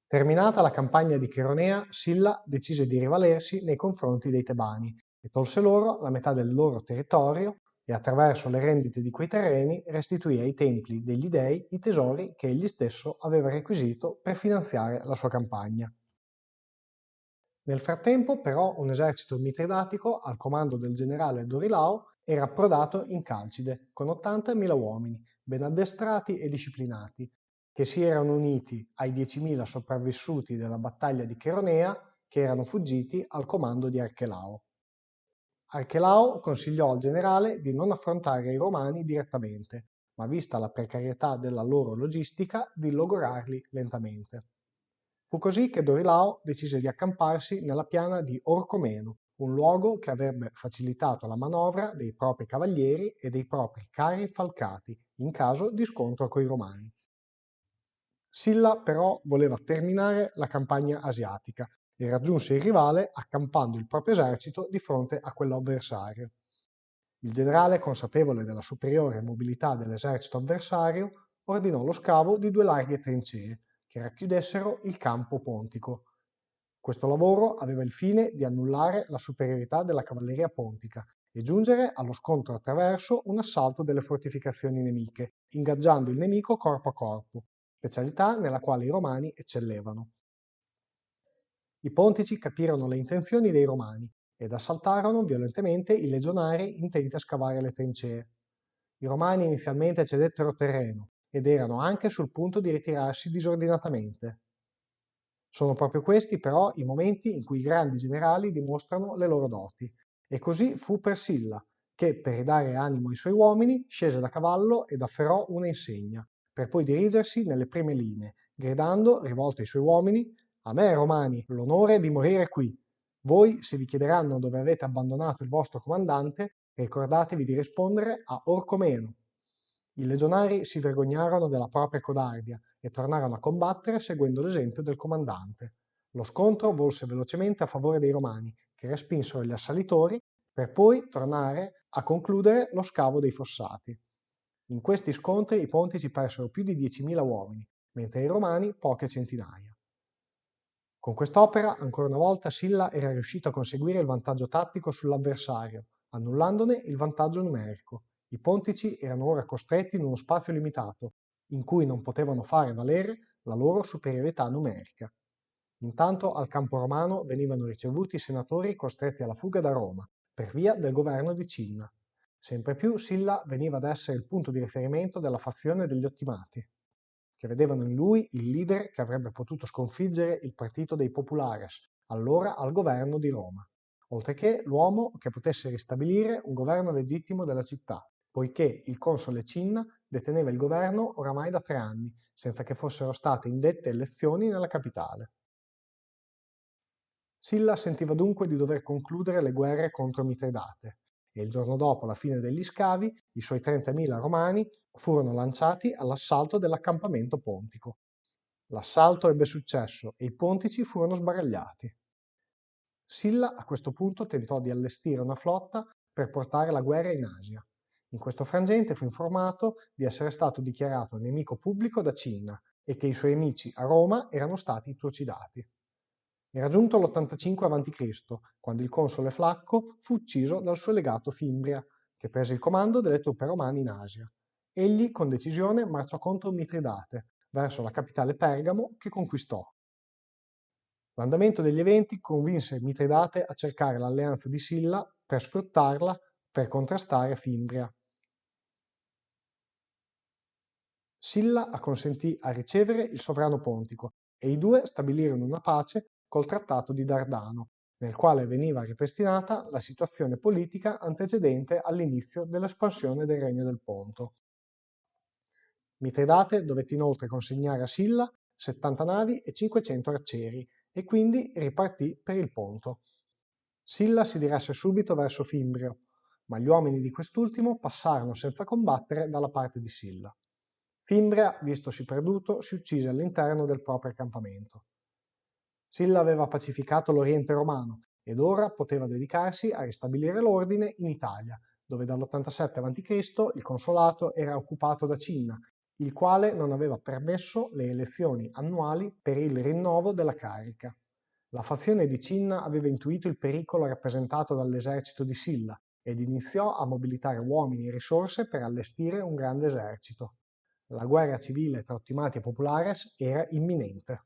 Terminata la campagna di Cheronea, Silla decise di rivalersi nei confronti dei Tebani e tolse loro la metà del loro territorio e attraverso le rendite di quei terreni restituì ai templi degli dei i tesori che egli stesso aveva requisito per finanziare la sua campagna. Nel frattempo, però, un esercito mitridatico al comando del generale Dorilao era approdato in Calcide con 80.000 uomini, ben addestrati e disciplinati, che si erano uniti ai 10.000 sopravvissuti della battaglia di Cheronea, che erano fuggiti al comando di Archelao. Archelao consigliò al generale di non affrontare i Romani direttamente, ma vista la precarietà della loro logistica, di logorarli lentamente. Fu così che Dorilao decise di accamparsi nella piana di Orcomeno, un luogo che avrebbe facilitato la manovra dei propri cavalieri e dei propri carri falcati in caso di scontro coi Romani. Silla però voleva terminare la campagna asiatica e raggiunse il rivale accampando il proprio esercito di fronte a quello avversario. Il generale, consapevole della superiore mobilità dell'esercito avversario, ordinò lo scavo di 2 larghe trincee che racchiudessero il campo pontico. Questo lavoro aveva il fine di annullare la superiorità della cavalleria pontica e giungere allo scontro attraverso un assalto delle fortificazioni nemiche, ingaggiando il nemico corpo a corpo, specialità nella quale i romani eccellevano. I pontici capirono le intenzioni dei romani ed assaltarono violentemente i legionari intenti a scavare le trincee. I romani inizialmente cedettero terreno ed erano anche sul punto di ritirarsi disordinatamente. Sono proprio questi però i momenti in cui i grandi generali dimostrano le loro doti. E così fu per Silla, che per ridare animo ai suoi uomini scese da cavallo ed afferrò una insegna, per poi dirigersi nelle prime linee, gridando, rivolto ai suoi uomini: «A me, Romani, l'onore di morire qui. Voi, se vi chiederanno dove avete abbandonato il vostro comandante, ricordatevi di rispondere a Orcomeno». I legionari si vergognarono della propria codardia e tornarono a combattere seguendo l'esempio del comandante. Lo scontro volse velocemente a favore dei Romani, che respinsero gli assalitori per poi tornare a concludere lo scavo dei fossati. In questi scontri i pontici persero più di 10.000 uomini, mentre i Romani poche centinaia. Con quest'opera, ancora una volta, Silla era riuscito a conseguire il vantaggio tattico sull'avversario, annullandone il vantaggio numerico. I pontici erano ora costretti in uno spazio limitato, in cui non potevano fare valere la loro superiorità numerica. Intanto al campo romano venivano ricevuti i senatori costretti alla fuga da Roma, per via del governo di Cinna. Sempre più Silla veniva ad essere il punto di riferimento della fazione degli Ottimati, che vedevano in lui il leader che avrebbe potuto sconfiggere il partito dei Populares, allora al governo di Roma, oltre che l'uomo che potesse ristabilire un governo legittimo della città, poiché il console Cinna deteneva il governo oramai da 3 anni, senza che fossero state indette elezioni nella capitale. Silla sentiva dunque di dover concludere le guerre contro Mitridate e il giorno dopo la fine degli scavi i suoi 30.000 romani furono lanciati all'assalto dell'accampamento pontico. L'assalto ebbe successo e i pontici furono sbaragliati. Silla a questo punto tentò di allestire una flotta per portare la guerra in Asia. In questo frangente fu informato di essere stato dichiarato nemico pubblico da Cinna e che i suoi amici a Roma erano stati trucidati. Era giunto l'85 a.C., quando il console Flacco fu ucciso dal suo legato Fimbria, che prese il comando delle truppe romane in Asia. Egli, con decisione, marciò contro Mitridate, verso la capitale Pergamo, che conquistò. L'andamento degli eventi convinse Mitridate a cercare l'alleanza di Silla per sfruttarla per contrastare Fimbria. Silla acconsentì a ricevere il sovrano pontico e i due stabilirono una pace col trattato di Dardano, nel quale veniva ripristinata la situazione politica antecedente all'inizio dell'espansione del Regno del Ponto. Mitridate dovette inoltre consegnare a Silla 70 navi e 500 arcieri e quindi ripartì per il Ponto. Silla si diresse subito verso Fimbrio, ma gli uomini di quest'ultimo passarono senza combattere dalla parte di Silla. Fimbria, vistosi perduto, si uccise all'interno del proprio accampamento. Silla aveva pacificato l'Oriente romano ed ora poteva dedicarsi a ristabilire l'ordine in Italia, dove dall'87 a.C. il consolato era occupato da Cinna il quale non aveva permesso le elezioni annuali per il rinnovo della carica. La fazione di Cinna aveva intuito il pericolo rappresentato dall'esercito di Silla ed iniziò a mobilitare uomini e risorse per allestire un grande esercito. La guerra civile tra Ottimati e Populares era imminente.